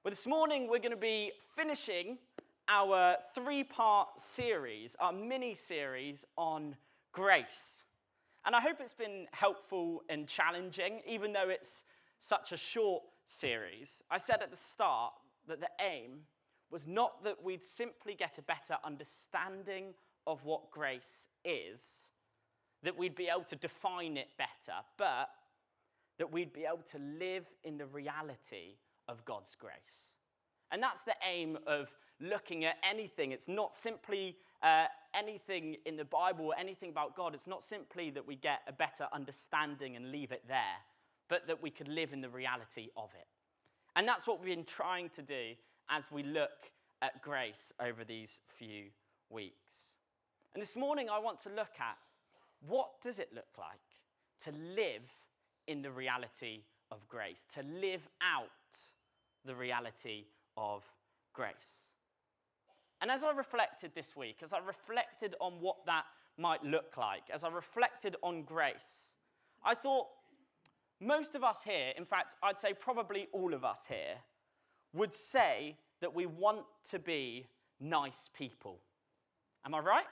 Well, this morning we're going to be finishing our three-part series, our mini-series on grace. And I hope it's been helpful and challenging, even though it's such a short series. I said at the start that the aim was not that we'd simply get a better understanding of what grace is, that we'd be able to define it better, but that we'd be able to live in the reality of God's grace. And that's the aim of looking at anything. It's not simply anything in the Bible or anything about God. It's not simply that we get a better understanding and leave it there, but that we could live in the reality of it. And that's what we've been trying to do as we look at grace over these few weeks. And this morning I want to look at what does it look like to live in the reality of grace, to live out the reality of grace. And as I reflected this week, as I reflected on what that might look like, as I reflected on grace, I thought most of us here, in fact, I'd say probably all of us here, would say that we want to be nice people. Am I right?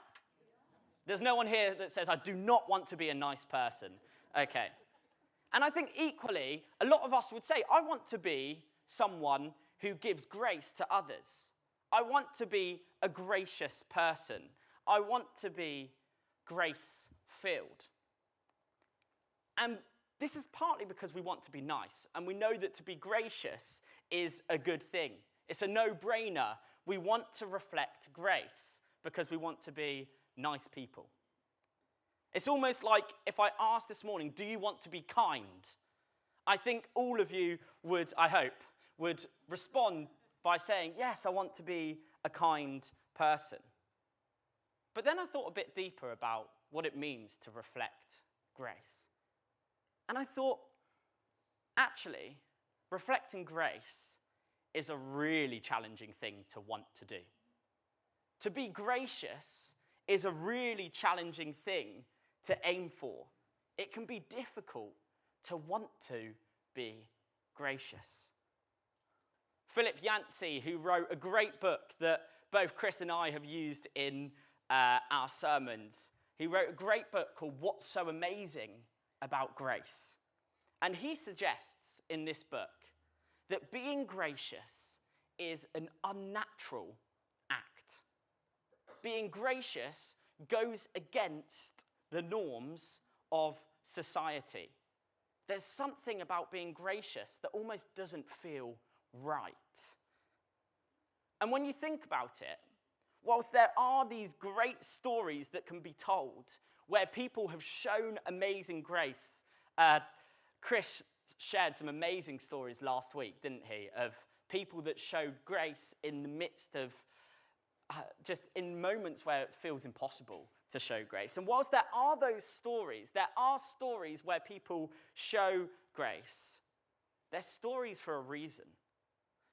There's no one here that says, I do not want to be a nice person. Okay. And I think equally, a lot of us would say, I want to be someone who gives grace to others. I want to be a gracious person. I want to be grace-filled. And this is partly because we want to be nice, and we know that to be gracious is a good thing. It's a no-brainer. We want to reflect grace because we want to be nice people. It's almost like if I asked this morning, do you want to be kind? I think all of you would, I hope, would respond by saying, yes, I want to be a kind person. But then I thought a bit deeper about what it means to reflect grace. And I thought, actually, reflecting grace is a really challenging thing to want to do. To be gracious is a really challenging thing to aim for. It can be difficult to want to be gracious. Philip Yancey, who wrote a great book that both Chris and I have used in our sermons, he wrote a great book called What's So Amazing About Grace. And he suggests in this book that being gracious is an unnatural act. Being gracious goes against the norms of society. There's something about being gracious that almost doesn't feel right. And when you think about it, whilst there are these great stories that can be told where people have shown amazing grace, Chris shared some amazing stories last week, didn't he, of people that showed grace in the midst of just in moments where it feels impossible to show grace. And whilst there are those stories, there are stories where people show grace. They're stories for a reason.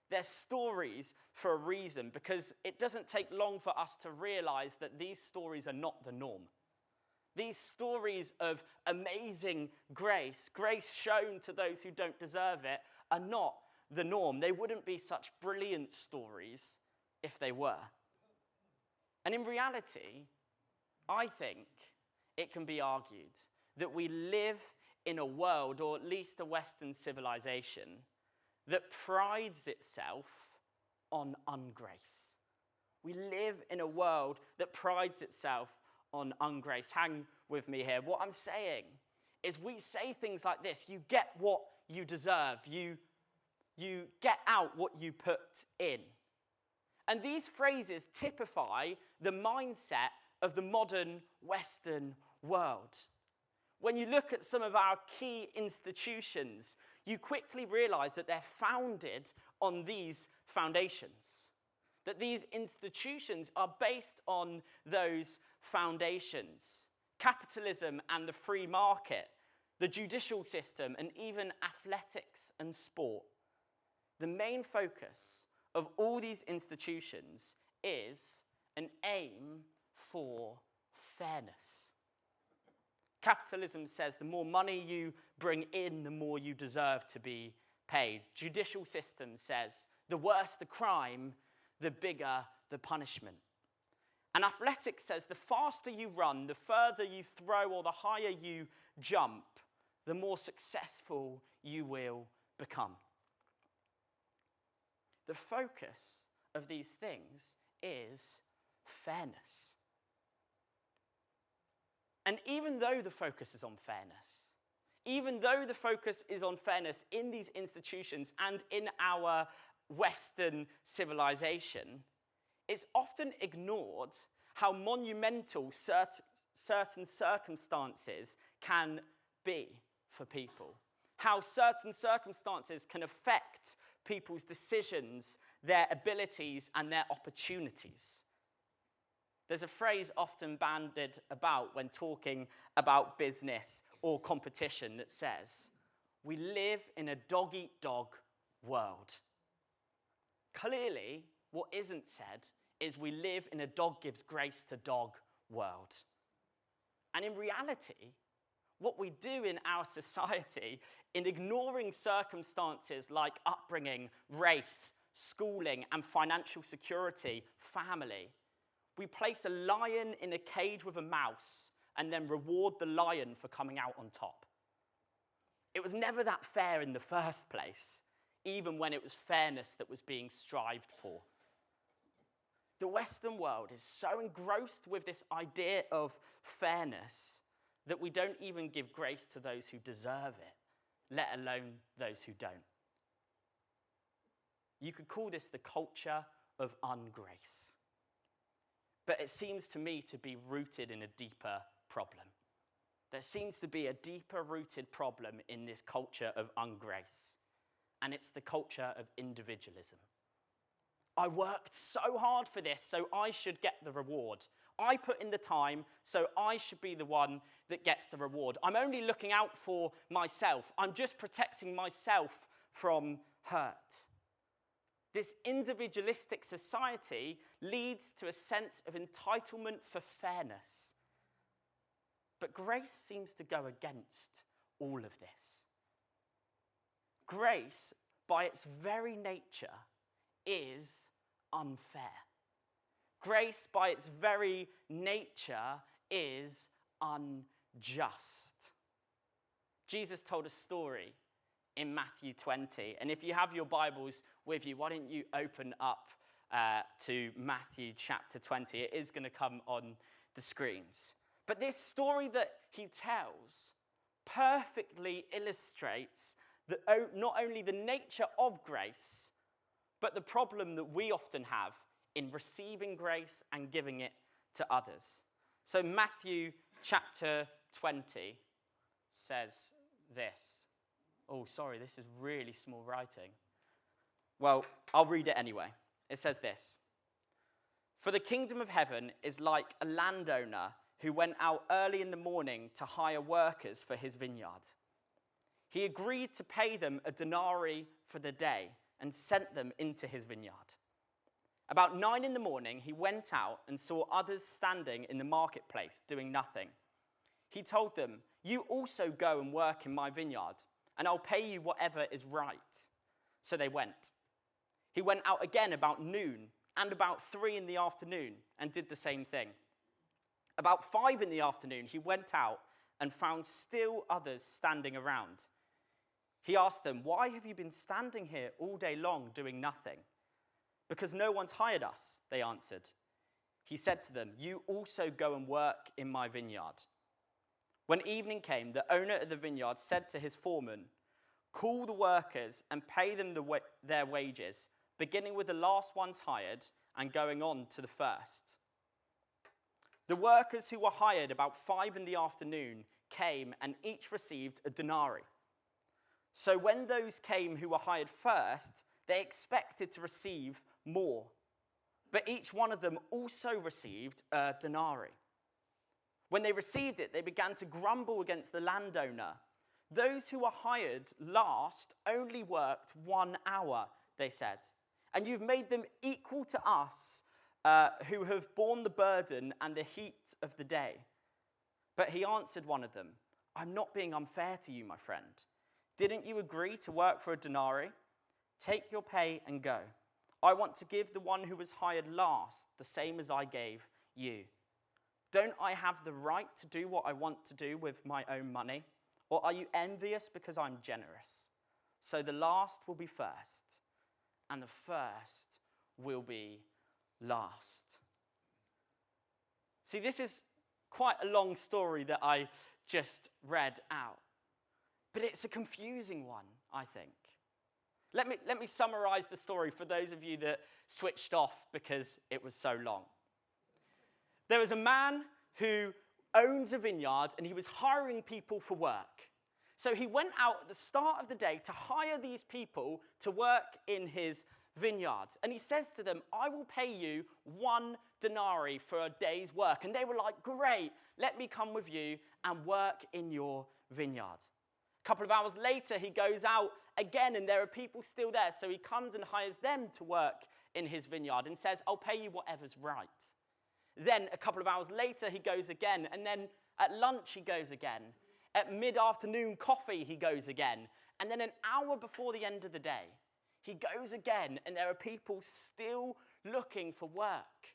They're stories for a reason because it doesn't take long for us to realize that these stories are not the norm. These stories of amazing grace, grace shown to those who don't deserve it, are not the norm. They wouldn't be such brilliant stories if they were. And in reality, I think it can be argued that we live in a world, or at least a Western civilization, that prides itself on ungrace. We live in a world that prides itself on ungrace. Hang with me here. What I'm saying is we say things like this: you get what you deserve. You get out what you put in. And these phrases typify the mindset of the modern Western world. When you look at some of our key institutions, you quickly realize that they're founded on these foundations. That these institutions are based on those foundations. Capitalism and the free market, the judicial system, and even athletics and sport. The main focus of all these institutions is an aim for fairness. Capitalism says the more money you bring in, the more you deserve to be paid. Judicial system says the worse the crime, the bigger the punishment. And athletics says the faster you run, the further you throw, or the higher you jump, the more successful you will become. The focus of these things is fairness. And even though the focus is on fairness, even though the focus is on fairness in these institutions and in our Western civilization, it's often ignored how monumental certain circumstances can be for people. How certain circumstances can affect people's decisions, their abilities, and their opportunities. There's a phrase often bandied about when talking about business or competition that says, we live in a dog-eat-dog world. Clearly, what isn't said is we live in a dog gives grace to dog world. And in reality, what we do in our society, in ignoring circumstances like upbringing, race, schooling, and financial security, family, we place a lion in a cage with a mouse and then reward the lion for coming out on top. It was never that fair in the first place, even when it was fairness that was being strived for. The Western world is so engrossed with this idea of fairness that we don't even give grace to those who deserve it, let alone those who don't. You could call this the culture of ungrace. But it seems to me to be rooted in a deeper problem. There seems to be a deeper rooted problem in this culture of ungrace, and it's the culture of individualism. I worked so hard for this, so I should get the reward. I put in the time, so I should be the one that gets the reward. I'm only looking out for myself. I'm just protecting myself from hurt. This individualistic society leads to a sense of entitlement for fairness. But grace seems to go against all of this. Grace, by its very nature, is unfair. Grace, by its very nature, is unjust. Jesus told a story in Matthew 20. And if you have your Bibles with you, why don't you open up to Matthew chapter 20. It is going to come on the screens. But this story that he tells perfectly illustrates not only the nature of grace, but the problem that we often have in receiving grace and giving it to others. So Matthew chapter 20 says this. Oh, sorry, this is really small writing. Well, I'll read it anyway. It says this. For the kingdom of heaven is like a landowner who went out early in the morning to hire workers for his vineyard. He agreed to pay them a denarii for the day and sent them into his vineyard. About 9 in the morning, he went out and saw others standing in the marketplace doing nothing. He told them, "You also go and work in my vineyard, and I'll pay you whatever is right." So they went. He went out again about noon and about 3 in the afternoon and did the same thing. About 5 in the afternoon, he went out and found still others standing around. He asked them, "Why have you been standing here all day long doing nothing?" "Because no one's hired us," they answered. He said to them, "You also go and work in my vineyard." When evening came, the owner of the vineyard said to his foreman, "Call the workers and pay them their wages, beginning with the last ones hired and going on to the first." The workers who were hired about 5 in the afternoon came and each received a denarii. So when those came who were hired first, they expected to receive more. But each one of them also received a denarii. When they received it, they began to grumble against the landowner. "Those who were hired last only worked 1 hour," they said, "and you've made them equal to us who have borne the burden and the heat of the day." But he answered one of them, "I'm not being unfair to you, my friend. Didn't you agree to work for a denarii? Take your pay and go. I want to give the one who was hired last the same as I gave you. Don't I have the right to do what I want to do with my own money? Or are you envious because I'm generous? So the last will be first, and the first will be last. See, this is quite a long story that I just read out. But it's a confusing one, I think. Let me summarize the story for those of you that switched off because it was so long. There was a man who owns a vineyard and he was hiring people for work. So he went out at the start of the day to hire these people to work in his vineyard. And he says to them, I will pay you 1 denarii for a day's work. And they were like, great, let me come with you and work in your vineyard. A couple of hours later, he goes out again, and there are people still there. So he comes and hires them to work in his vineyard and says, I'll pay you whatever's right. Then a couple of hours later, he goes again. And then at lunch, he goes again. At mid-afternoon coffee, he goes again. And then an hour before the end of the day, he goes again, and there are people still looking for work.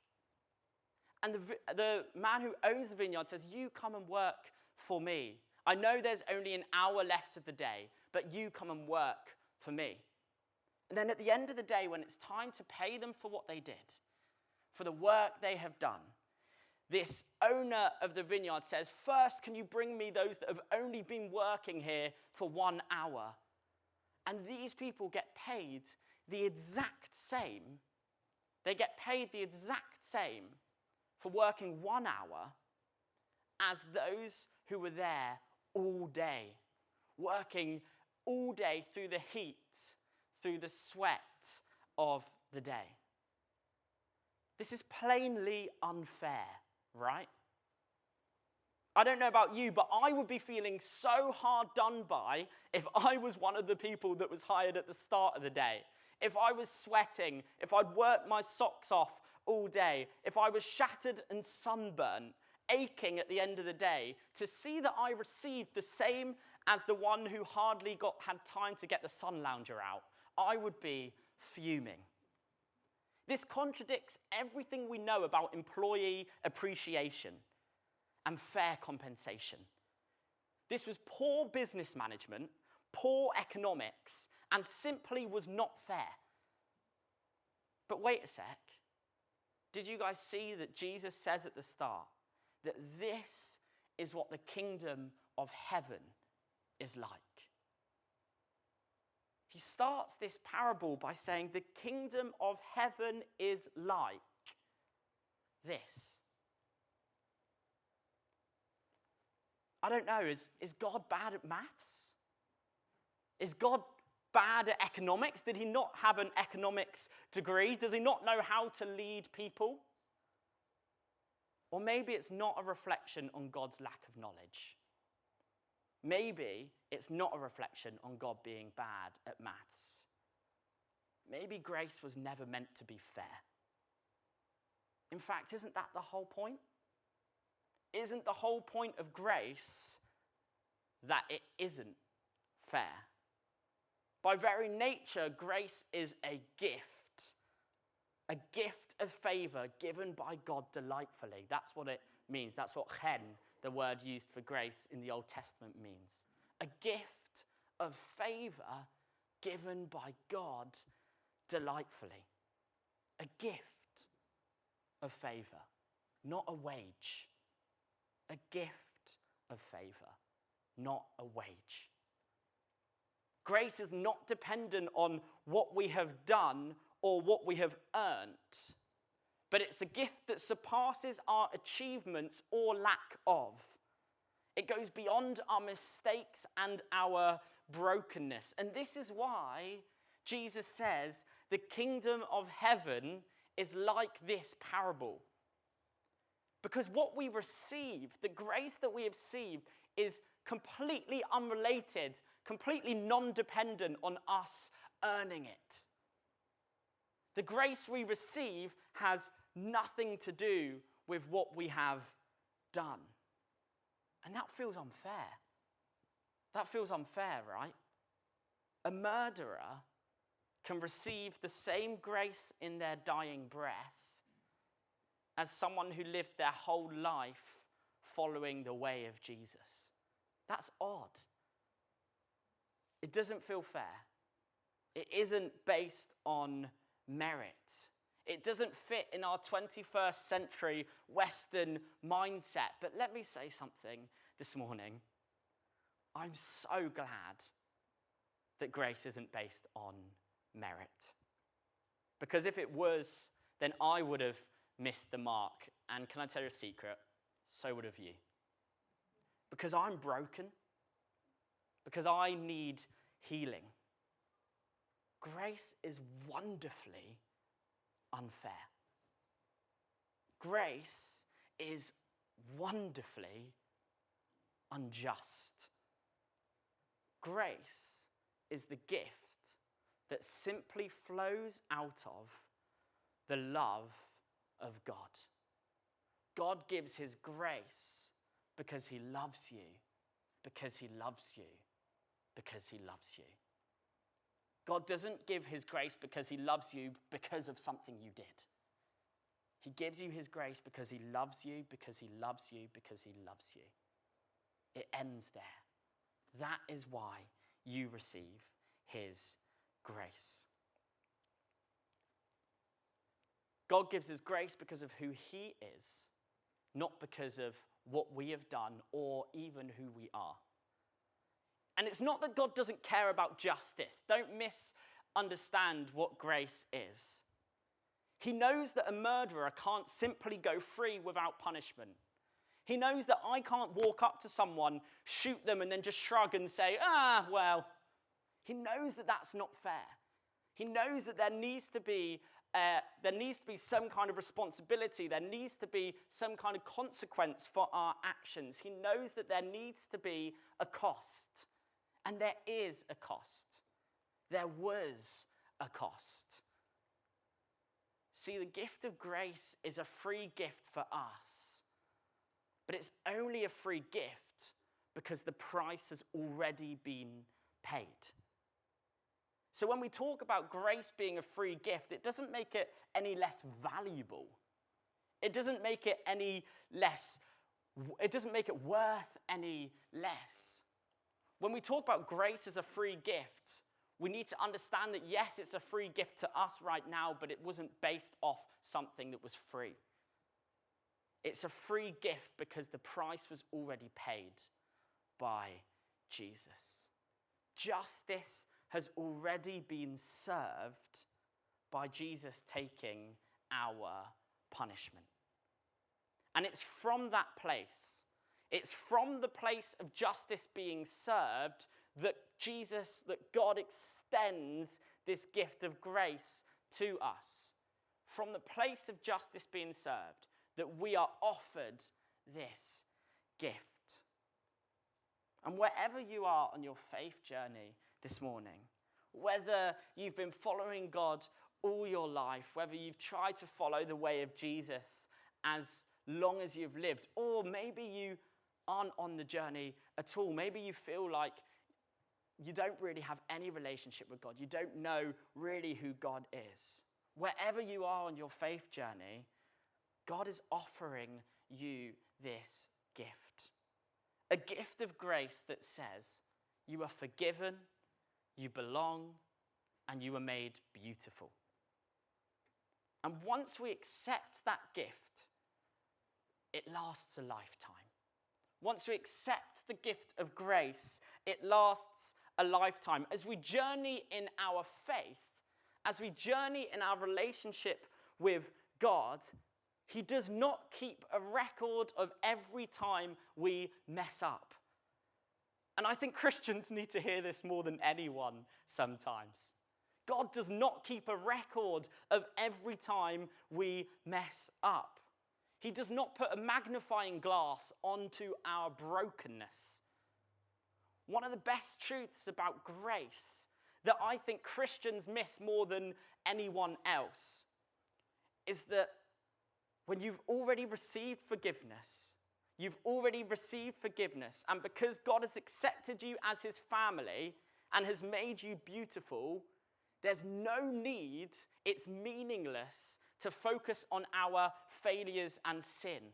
And the man who owns the vineyard says, you come and work for me. I know there's only an hour left of the day, but you come and work for me. And then at the end of the day, when it's time to pay them for what they did, for the work they have done, this owner of the vineyard says, first, can you bring me those that have only been working here for 1 hour? And these people get paid the exact same. They get paid the exact same for working 1 hour as those who were there all day, working all day through the heat, through the sweat of the day. This is plainly unfair, right? I don't know about you, but I would be feeling so hard done by if I was one of the people that was hired at the start of the day. If I was sweating, if I'd worked my socks off all day, if I was shattered and sunburnt, aching at the end of the day, to see that I received the same as the one who hardly had time to get the sun lounger out, I would be fuming. This contradicts everything we know about employee appreciation and fair compensation. This was poor business management, poor economics, and simply was not fair. But wait a sec. Did you guys see that Jesus says at the start that this is what the kingdom of heaven is like? He starts this parable by saying the kingdom of heaven is like this. I don't know, is God bad at maths? Is God bad at economics? Did he not have an economics degree? Does he not know how to lead people? Or maybe it's not a reflection on God's lack of knowledge. Maybe it's not a reflection on God being bad at maths. Maybe grace was never meant to be fair. In fact, isn't that the whole point? Isn't the whole point of grace that it isn't fair? By very nature, grace is a gift of favor given by God delightfully. That's what it means. That's what chen, the word used for grace in the Old Testament, means. A gift of favor given by God delightfully. A gift of favor, not a wage. A gift of favor, not a wage. Grace is not dependent on what we have done or what we have earned, but it's a gift that surpasses our achievements or lack of. It goes beyond our mistakes and our brokenness. And this is why Jesus says the kingdom of heaven is like this parable. Because what we receive, the grace that we have received, is completely unrelated, completely non-dependent on us earning it. The grace we receive has nothing to do with what we have done. And that feels unfair. That feels unfair, right? A murderer can receive the same grace in their dying breath as someone who lived their whole life following the way of Jesus. That's odd. It doesn't feel fair. It isn't based on merit. It doesn't fit in our 21st century Western mindset. But let me say something this morning. I'm so glad that grace isn't based on merit. Because if it was, then I would have missed the mark. And can I tell you a secret? So would have you. Because I'm broken. Because I need healing. Grace is wonderfully unfair. Grace is wonderfully unjust. Grace is the gift that simply flows out of the love of God. God gives his grace because he loves you, because he loves you, because he loves you. God doesn't give his grace because he loves you because of something you did. He gives you his grace because he loves you, because he loves you, because he loves you. It ends there. That is why you receive his grace. God gives us grace because of who he is, not because of what we have done or even who we are. And it's not that God doesn't care about justice. Don't misunderstand what grace is. He knows that a murderer can't simply go free without punishment. He knows that I can't walk up to someone, shoot them, and then just shrug and say, well. He knows that that's not fair. He knows that there needs to be some kind of responsibility. There needs to be some kind of consequence for our actions. He knows that there needs to be a cost. And there is a cost. There was a cost. See, the gift of grace is a free gift for us. But it's only a free gift because the price has already been paid. So when we talk about grace being a free gift, it doesn't make it any less valuable. It doesn't make it worth any less. When we talk about grace as a free gift, we need to understand that yes, it's a free gift to us right now, but it wasn't based off something that was free. It's a free gift because the price was already paid by Jesus. Justice has already been served by Jesus taking our punishment. And it's from that place, it's from the place of justice being served that God extends this gift of grace to us. From the place of justice being served, that we are offered this gift. And wherever you are on your faith journey this morning, whether you've been following God all your life, whether you've tried to follow the way of Jesus as long as you've lived, or maybe you aren't on the journey at all, maybe you feel like you don't really have any relationship with God, you don't know really who God is. Wherever you are on your faith journey, God is offering you this gift. A gift of grace that says you are forgiven, you belong, and you are made beautiful. And once we accept that gift, it lasts a lifetime. Once we accept the gift of grace, it lasts a lifetime. As we journey in our faith, as we journey in our relationship with God, he does not keep a record of every time we mess up. And I think Christians need to hear this more than anyone sometimes. God does not keep a record of every time we mess up. He does not put a magnifying glass onto our brokenness. One of the best truths about grace that I think Christians miss more than anyone else is that when you've already received forgiveness, and because God has accepted you as his family, and has made you beautiful, there's no need, it's meaningless to focus on our failures and sin.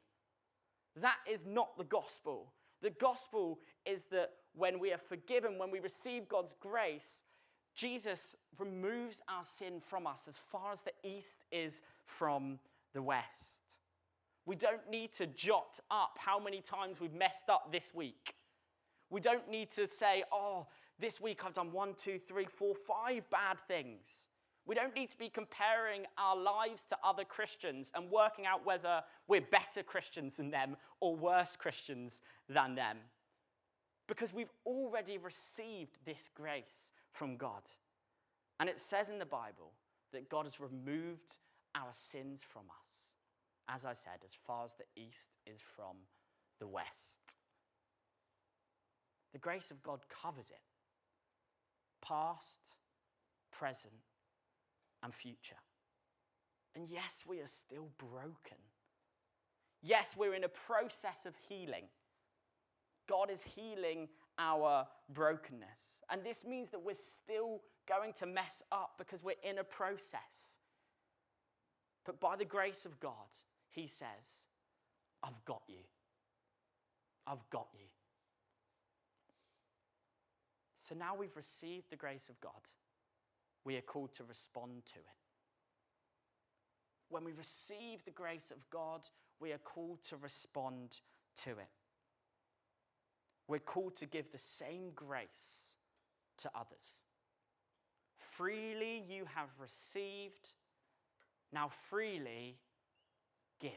That is not the gospel. The gospel is that when we are forgiven, when we receive God's grace, Jesus removes our sin from us as far as the east is from the west. We don't need to jot up how many times we've messed up this week. We don't need to say, oh, this week I've done 1, 2, 3, 4, 5 bad things. We don't need to be comparing our lives to other Christians and working out whether we're better Christians than them or worse Christians than them. Because we've already received this grace from God. And it says in the Bible that God has removed our sins from us, as I said, as far as the east is from the west. The grace of God covers it. Past, present, and future. And yes, we are still broken. Yes, we're in a process of healing. God is healing our brokenness. And this means that we're still going to mess up because we're in a process. But by the grace of God, he says, I've got you. I've got you. So now we've received the grace of God, we are called to respond to it. When we receive the grace of God, we are called to respond to it. We're called to give the same grace to others. Freely you have received, now freely give.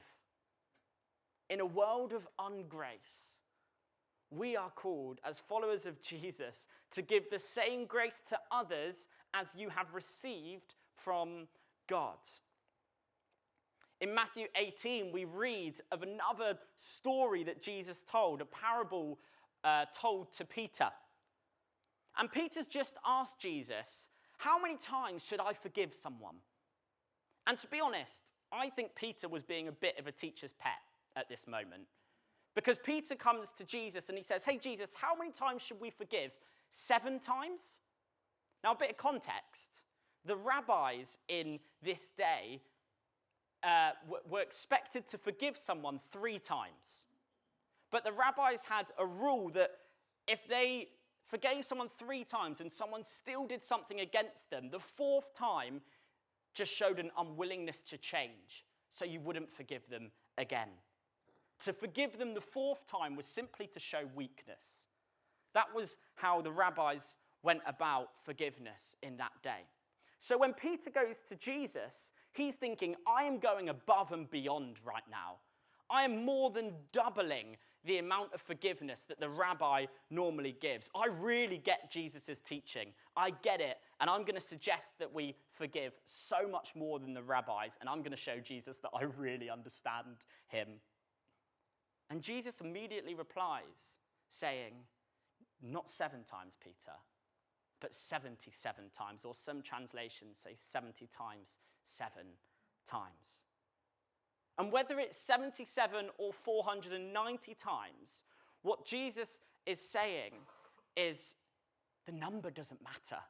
In a world of ungrace, we are called, as followers of Jesus, to give the same grace to others as you have received from God. In Matthew 18, we read of another story that Jesus told, a parable told to Peter. And Peter's just asked Jesus, how many times should I forgive someone? And to be honest, I think Peter was being a bit of a teacher's pet at this moment. Because Peter comes to Jesus and he says, hey, Jesus, how many times should we forgive? 7 times? Now, a bit of context. The rabbis in this day were expected to forgive someone 3 times. But the rabbis had a rule that if they forgave someone 3 times and someone still did something against them, the 4th time just showed an unwillingness to change, so you wouldn't forgive them again. To forgive them the 4th time was simply to show weakness. That was how the rabbis went about forgiveness in that day. So when Peter goes to Jesus, he's thinking, I am going above and beyond right now. I am more than doubling the amount of forgiveness that the rabbi normally gives. I really get Jesus' teaching. I get it, and I'm going to suggest that we forgive so much more than the rabbis, and I'm going to show Jesus that I really understand him. And Jesus immediately replies, saying, not 7 times, Peter, but 77 times, or some translations say 70 times, 7 times. And whether it's 77 or 490 times, what Jesus is saying is the number doesn't matter.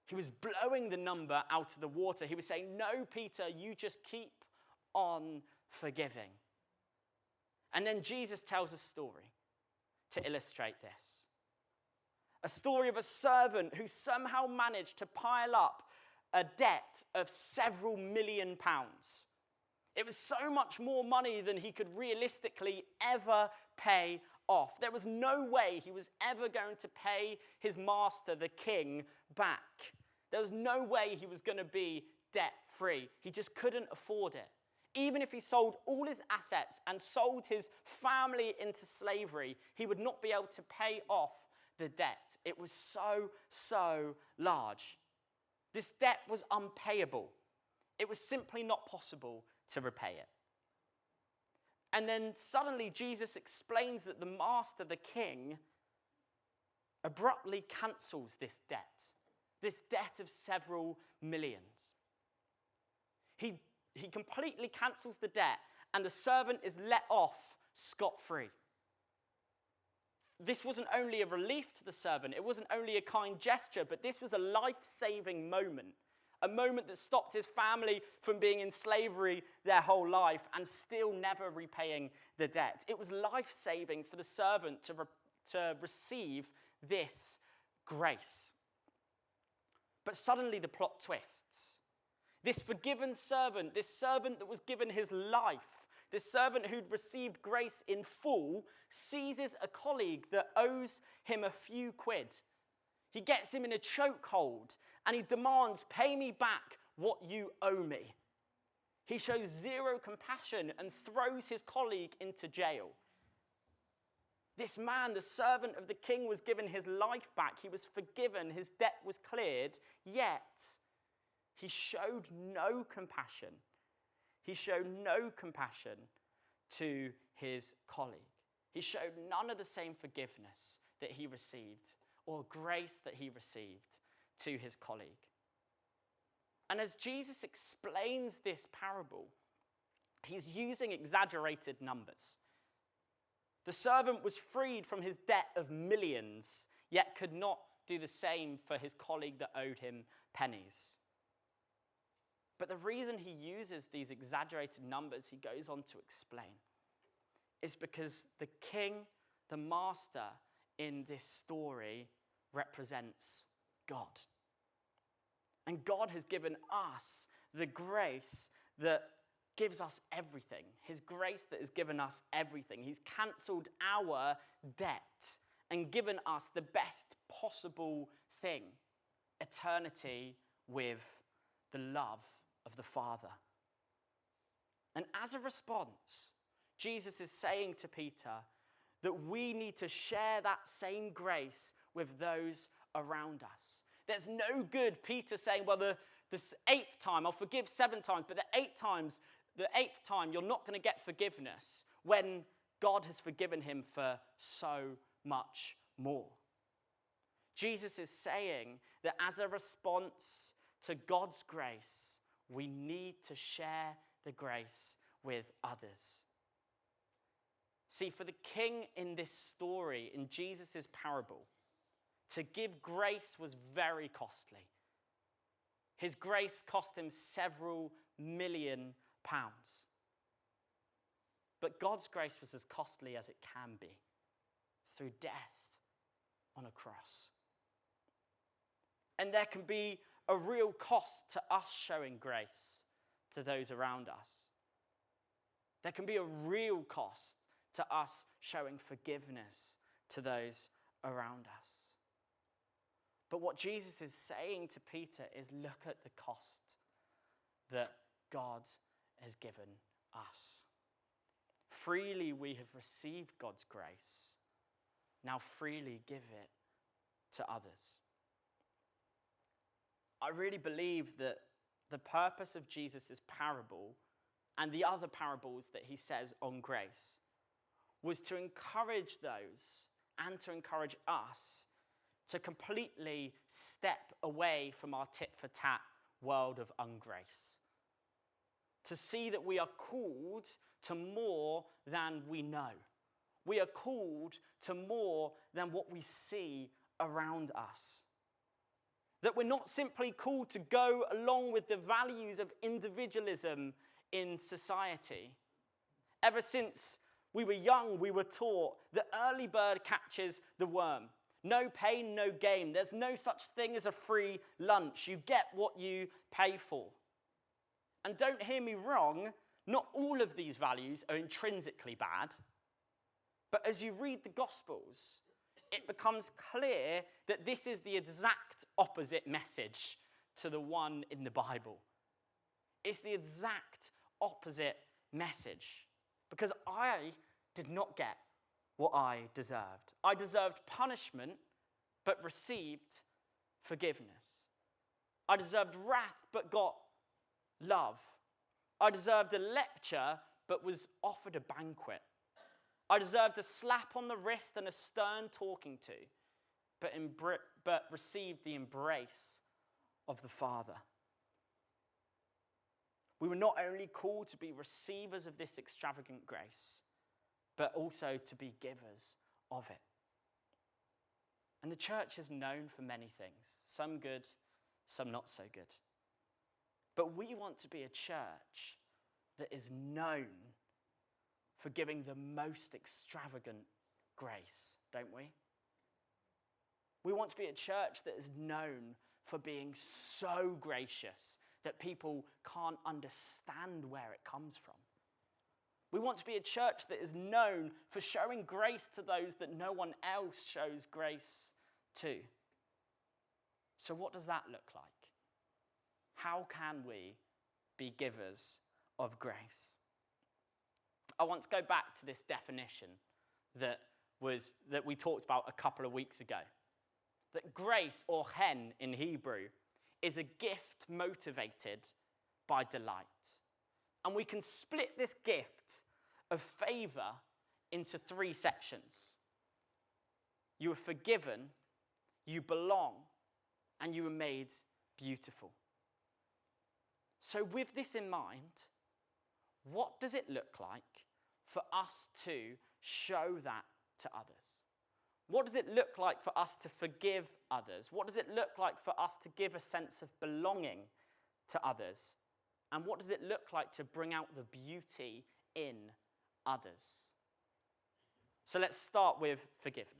He was blowing the number out of the water. He was saying, no, Peter, you just keep on forgiving. And then Jesus tells a story to illustrate this. A story of a servant who somehow managed to pile up a debt of several £million. It was so much more money than he could realistically ever pay off. There was no way he was ever going to pay his master, the king, back. There was no way he was going to be debt-free. He just couldn't afford it. Even if he sold all his assets and sold his family into slavery, he would not be able to pay off the debt. It was so large. This debt was unpayable. It was simply not possible to repay it. And then suddenly Jesus explains that the master, the king, abruptly cancels this debt of several millions. He completely cancels the debt, and the servant is let off scot-free. this wasn't only a relief to the servant, it wasn't only a kind gesture, but this was a life-saving moment. A moment that stopped his family from being in slavery their whole life and still never repaying the debt. It was life-saving for the servant to receive this grace. But suddenly the plot twists. This forgiven servant, this servant that was given his life, this servant who'd received grace in full, seizes a colleague that owes him a few quid. He gets him in a chokehold and he demands, "Pay me back what you owe me." He shows zero compassion and throws his colleague into jail. This man, the servant of the king, was given his life back. He was forgiven. His debt was cleared. Yet, he showed no compassion. He showed no compassion to his colleague. He showed none of the same forgiveness that he received or grace that he received to his colleague. And as Jesus explains this parable, he's using exaggerated numbers. The servant was freed from his debt of millions, yet could not do the same for his colleague that owed him pennies. But the reason he uses these exaggerated numbers, he goes on to explain, is because the king, the master in this story, represents God. And God has given us the grace that gives us everything. His grace that has given us everything. He's cancelled our debt and given us the best possible thing, eternity with the love of the Father. And as a response, Jesus is saying to Peter that we need to share that same grace with those around us. There's no good Peter saying, well, the 8th time, I'll forgive 7 times, but the 8th time, you're not going to get forgiveness when God has forgiven him for so much more. Jesus is saying that as a response to God's grace, we need to share the grace with others. See, for the king in this story, in Jesus' parable, to give grace was very costly. His grace cost him several million pounds. But God's grace was as costly as it can be, through death on a cross. And there can be a real cost to us showing grace to those around us. There can be a real cost to us showing forgiveness to those around us. But what Jesus is saying to Peter is, look at the cost that God has given us. Freely we have received God's grace. Now freely give it to others. I really believe that the purpose of Jesus' parable and the other parables that he says on grace was to encourage those and to encourage us to completely step away from our tit-for-tat world of ungrace. To see that we are called to more than we know. We are called to more than what we see around us. That we're not simply called to go along with the values of individualism in society. Ever since we were young, we were taught that early bird catches the worm. No pain, no gain. There's no such thing as a free lunch. You get what you pay for. And don't hear me wrong, not all of these values are intrinsically bad. But as you read the Gospels, it becomes clear that this is the exact opposite message to the one in the Bible. It's the exact opposite message. Because I did not get what I deserved. I deserved punishment, but received forgiveness. I deserved wrath, but got love. I deserved a lecture, but was offered a banquet. I deserved a slap on the wrist and a stern talking to, but received the embrace of the Father. We were not only called to be receivers of this extravagant grace, but also to be givers of it. And the church is known for many things, some good, some not so good. But we want to be a church that is known for giving the most extravagant grace, don't we? We want to be a church that is known for being so gracious that people can't understand where it comes from. We want to be a church that is known for showing grace to those that no one else shows grace to. So what does that look like? How can we be givers of grace? I want to go back to this definition that we talked about a couple of weeks ago. That grace, or chen in Hebrew, is a gift motivated by delight. And we can split this gift of favor into 3 sections. You are forgiven, you belong, and you were made beautiful. So with this in mind, what does it look like for us to show that to others? What does it look like for us to forgive others? What does it look like for us to give a sense of belonging to others? And what does it look like to bring out the beauty in others? So let's start with forgiveness.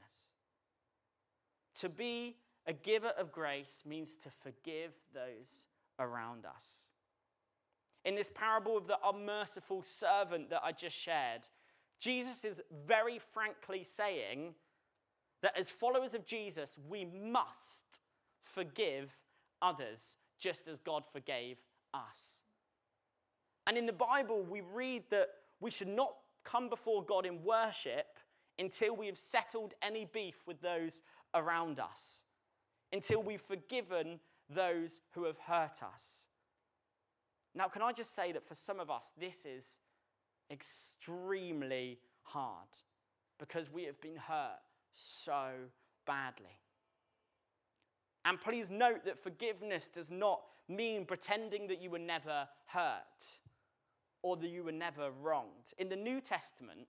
To be a giver of grace means to forgive those around us. In this parable of the unmerciful servant that I just shared, Jesus is very frankly saying that as followers of Jesus, we must forgive others just as God forgave us. And in the Bible, we read that we should not come before God in worship until we have settled any beef with those around us, until we've forgiven those who have hurt us. Now, can I just say that for some of us, this is extremely hard because we have been hurt so badly. And please note that forgiveness does not mean pretending that you were never hurt or that you were never wronged. In the New Testament,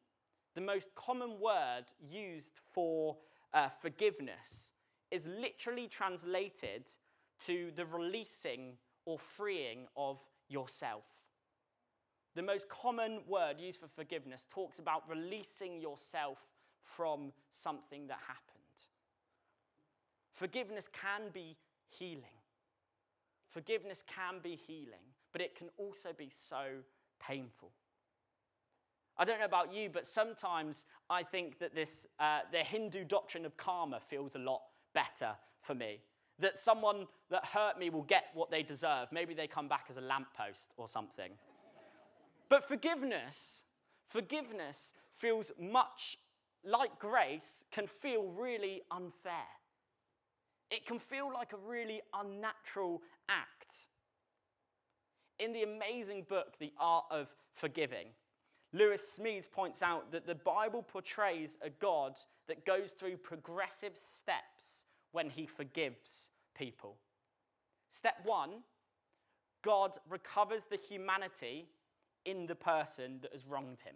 the most common word used for forgiveness is literally translated to the releasing or freeing of yourself. The most common word used for forgiveness talks about releasing yourself from something that happened. Forgiveness can be healing. Forgiveness can be healing, but it can also be so painful. I don't know about you, but sometimes I think that the Hindu doctrine of karma feels a lot better for me. That someone that hurt me will get what they deserve. Maybe they come back as a lamppost or something. But forgiveness feels much like grace, can feel really unfair. It can feel like a really unnatural act. In the amazing book, The Art of Forgiving, Lewis Smedes points out that the Bible portrays a God that goes through progressive steps when he forgives people. Step 1, God recovers the humanity in the person that has wronged him.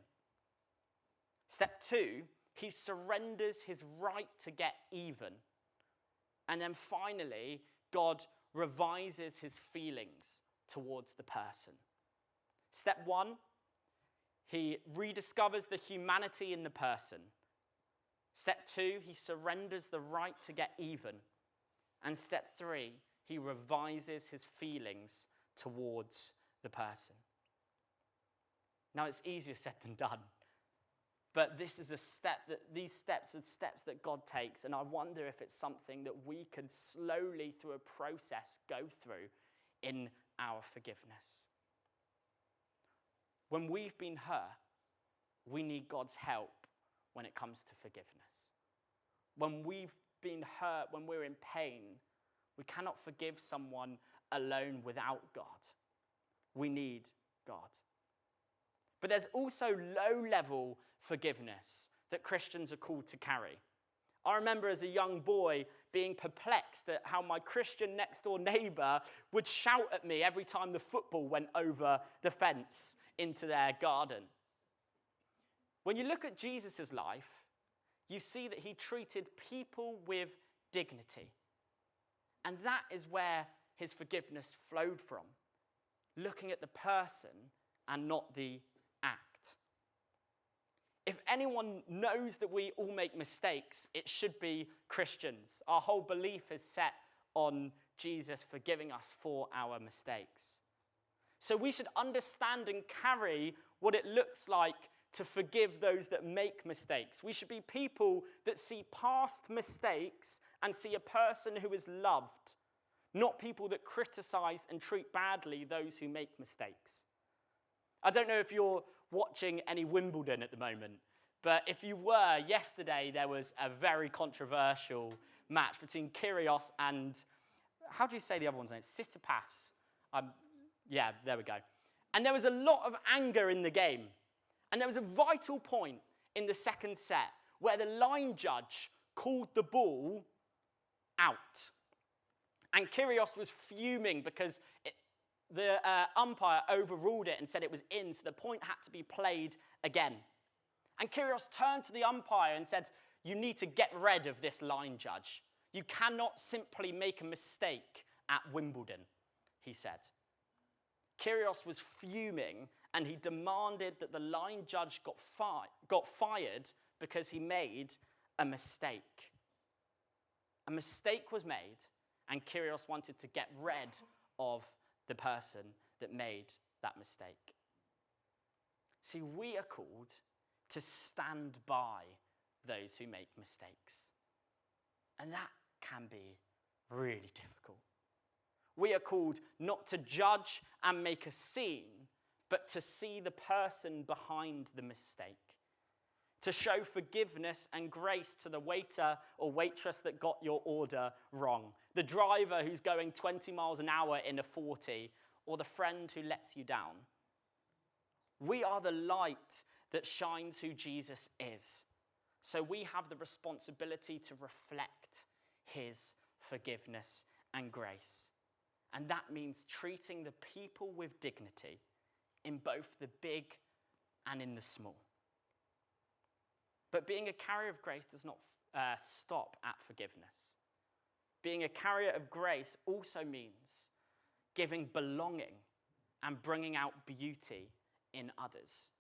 Step 2, he surrenders his right to get even. And then finally, God revises his feelings towards the person. Step 1, he rediscovers the humanity in the person. Step 2, he surrenders the right to get even. And step 3, he revises his feelings towards the person. Now, it's easier said than done. But this is these steps are steps that God takes. And I wonder if it's something that we can slowly, through a process, go through in our forgiveness. When we've been hurt, we need God's help when it comes to forgiveness. When we've been hurt, when we're in pain, we cannot forgive someone alone without God. We need God. But there's also low-level forgiveness that Christians are called to carry. I remember as a young boy being perplexed at how my Christian next-door neighbour would shout at me every time the football went over the fence into their garden. When you look at Jesus' life, you see that he treated people with dignity. And that is where his forgiveness flowed from, looking at the person and not the act. If anyone knows that we all make mistakes, it should be Christians. Our whole belief is set on Jesus forgiving us for our mistakes. So we should understand and carry what it looks like to forgive those that make mistakes. We should be people that see past mistakes and see a person who is loved, not people that criticize and treat badly those who make mistakes. I don't know if you're watching any Wimbledon at the moment, but if you were, yesterday there was a very controversial match between Kyrgios and, how do you say the other one's name? Tsitsipas. Yeah, there we go. And there was a lot of anger in the game. And there was a vital point in the second set where the line judge called the ball out. And Kyrgios was fuming because the umpire overruled it and said it was in, so the point had to be played again. And Kyrgios turned to the umpire and said, "You need to get rid of this line judge. You cannot simply make a mistake at Wimbledon," he said. Kyrgios was fuming, and he demanded that the line judge got fired because he made a mistake. A mistake was made, and Kyrgios wanted to get rid of the person that made that mistake. See, we are called to stand by those who make mistakes. And that can be really difficult. We are called not to judge and make a scene, but to see the person behind the mistake. To show forgiveness and grace to the waiter or waitress that got your order wrong. The driver who's going 20 miles an hour in a 40, or the friend who lets you down. We are the light that shines who Jesus is. So we have the responsibility to reflect his forgiveness and grace. And that means treating the people with dignity in both the big and in the small. But being a carrier of grace does not stop at forgiveness. Being a carrier of grace also means giving belonging and bringing out beauty in others.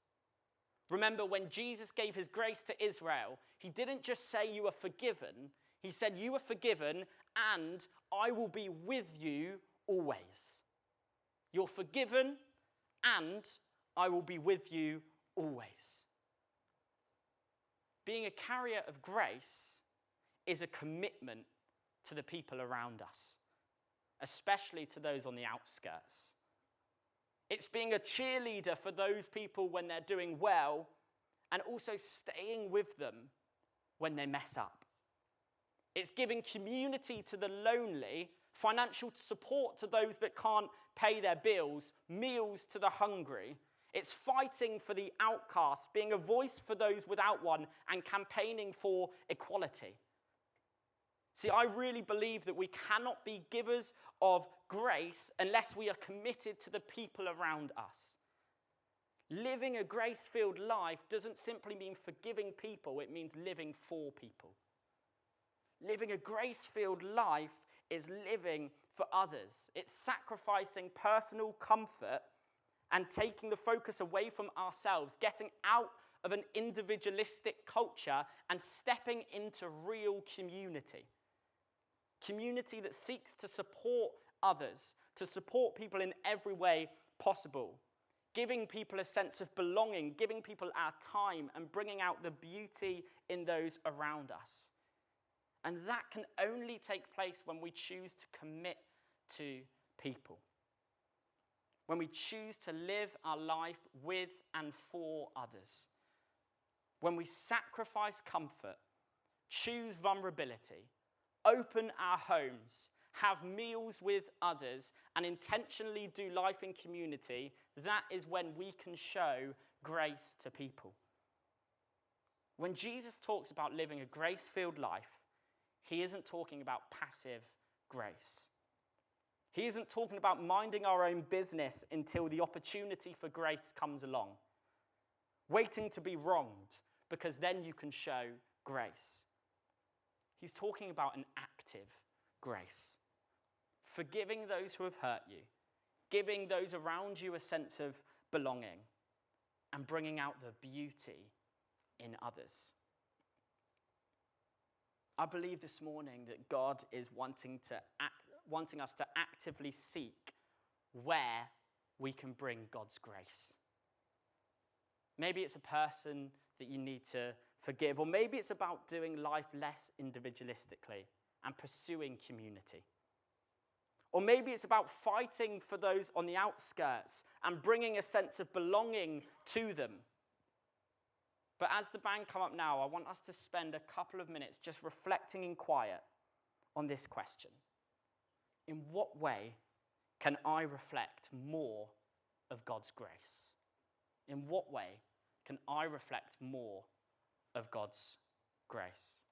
Remember, when Jesus gave his grace to Israel, he didn't just say you are forgiven. He said you are forgiven and I will be with you always. You're forgiven and I will be with you always. Being a carrier of grace is a commitment to the people around us, especially to those on the outskirts. It's being a cheerleader for those people when they're doing well, and also staying with them when they mess up. It's giving community to the lonely, financial support to those that can't pay their bills, meals to the hungry. It's fighting for the outcast, being a voice for those without one, and campaigning for equality. See, I really believe that we cannot be givers of grace unless we are committed to the people around us. Living a grace-filled life doesn't simply mean forgiving people, it means living for people. Living a grace-filled life is living for others. It's sacrificing personal comfort and taking the focus away from ourselves, getting out of an individualistic culture and stepping into real community. Community that seeks to support others, to support people in every way possible, giving people a sense of belonging, giving people our time, and bringing out the beauty in those around us. And that can only take place when we choose to commit to people. When we choose to live our life with and for others. When we sacrifice comfort, choose vulnerability, open our homes, have meals with others, and intentionally do life in community, that is when we can show grace to people. When Jesus talks about living a grace-filled life, he isn't talking about passive grace. He isn't talking about minding our own business until the opportunity for grace comes along, waiting to be wronged, because then you can show grace. He's talking about an active grace. Forgiving those who have hurt you, giving those around you a sense of belonging, and bringing out the beauty in others. I believe this morning that God is wanting us to actively seek where we can bring God's grace. Maybe it's a person that you need to forgive, or maybe it's about doing life less individualistically and pursuing community. Or maybe it's about fighting for those on the outskirts and bringing a sense of belonging to them. But as the band come up now, I want us to spend a couple of minutes just reflecting in quiet on this question. In what way can I reflect more of God's grace? In what way can I reflect more of God's grace?